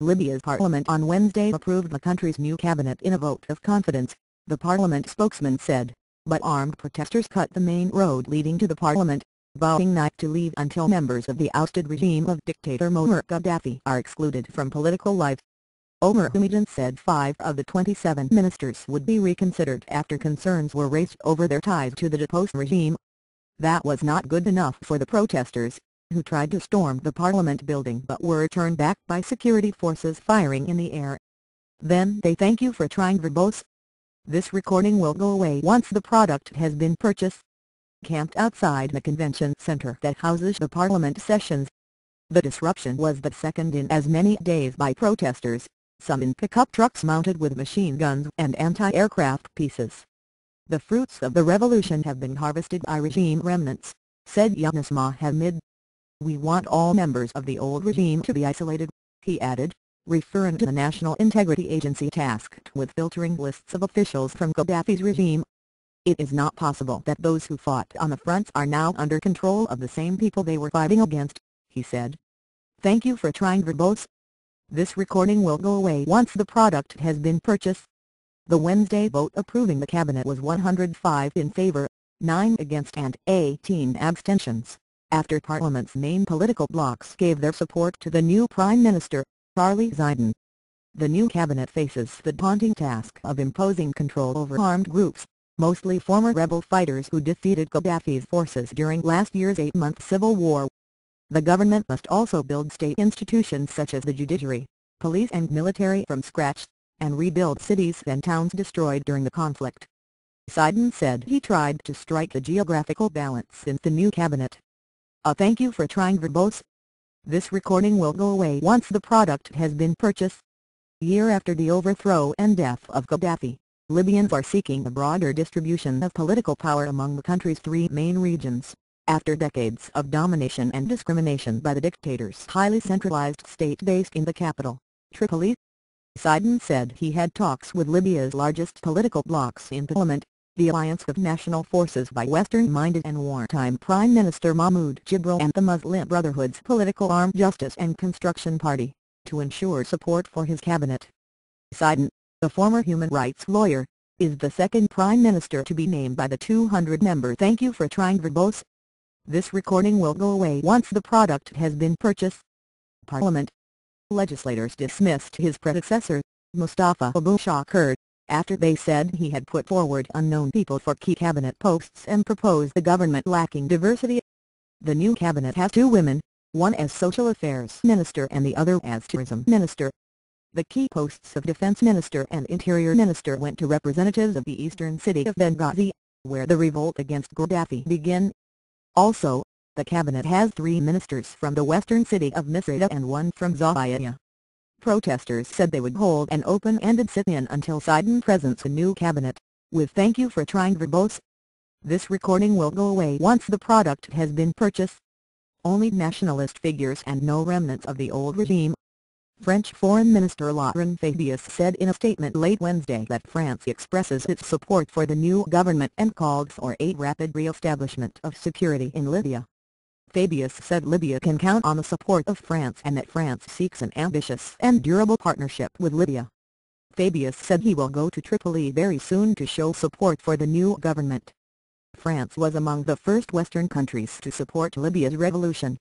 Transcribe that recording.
Libya's parliament on Wednesday approved the country's new cabinet in a vote of confidence, the parliament spokesman said, but armed protesters cut the main road leading to the parliament, vowing not to leave until members of the ousted regime of dictator Muammar Gaddafi are excluded from political life. Omar Hamdan said 5 of the 27 ministers would be reconsidered after concerns were raised over their ties to the deposed regime. That was not good enough for the protesters, who tried to storm the parliament building but were turned back by security forces firing in the air. Then they thank you for trying verbose. This recording will go away once the product has been purchased. Camped outside the convention center that houses the parliament sessions. The disruption was the second in as many days by protesters, some in pickup trucks mounted with machine guns and anti-aircraft pieces. The fruits of the revolution have been harvested by regime remnants, said Yunus Mohammed. We want all members of the old regime to be isolated, he added, referring to the National Integrity Agency tasked with filtering lists of officials from Gaddafi's regime. It is not possible that those who fought on the fronts are now under control of the same people they were fighting against, he said. Thank you for trying verbose. This recording will go away once the product has been purchased. The Wednesday vote approving the cabinet was 105 in favor, 9 against and 18 abstentions, after Parliament's main political blocs gave their support to the new Prime Minister, Ali Zaidan. The new cabinet faces the daunting task of imposing control over armed groups, mostly former rebel fighters who defeated Gaddafi's forces during last year's 8-month civil war. The government must also build state institutions such as the judiciary, police and military from scratch, and rebuild cities and towns destroyed during the conflict. Zaidan said he tried to strike the geographical balance in the new cabinet. Thank you for trying verbose. This recording will go away once the product has been purchased. A year after the overthrow and death of Gaddafi, Libyans are seeking a broader distribution of political power among the country's 3 main regions, after decades of domination and discrimination by the dictator's highly centralized state based in the capital, Tripoli. Zaidan said he had talks with Libya's largest political blocs in parliament, the Alliance of National Forces by Western-minded and wartime Prime Minister Mahmoud Jibril and the Muslim Brotherhood's political arm Justice and Construction Party, to ensure support for his cabinet. Zaidan, the former human rights lawyer, is the second Prime Minister to be named by the 200-member Thank You for Trying verbose. This recording will go away once the product has been purchased. Parliament. Legislators dismissed his predecessor, Mustafa Abu Shakir, after they said he had put forward unknown people for key cabinet posts and proposed the government lacking diversity. The new cabinet has 2 women, one as Social Affairs Minister and the other as Tourism Minister. The key posts of Defense Minister and Interior Minister went to representatives of the eastern city of Benghazi, where the revolt against Gaddafi began. Also, the cabinet has 3 ministers from the western city of Misrata and 1 from Zawiya. Protesters said they would hold an open-ended sit-in until Zaidan presents a new cabinet, with Thank You for Trying verbose. This recording will go away once the product has been purchased. Only nationalist figures and no remnants of the old regime. French Foreign Minister Laurent Fabius said in a statement late Wednesday that France expresses its support for the new government and called for a rapid re-establishment of security in Libya. Fabius said Libya can count on the support of France and that France seeks an ambitious and durable partnership with Libya. Fabius said he will go to Tripoli very soon to show support for the new government. France was among the first Western countries to support Libya's revolution,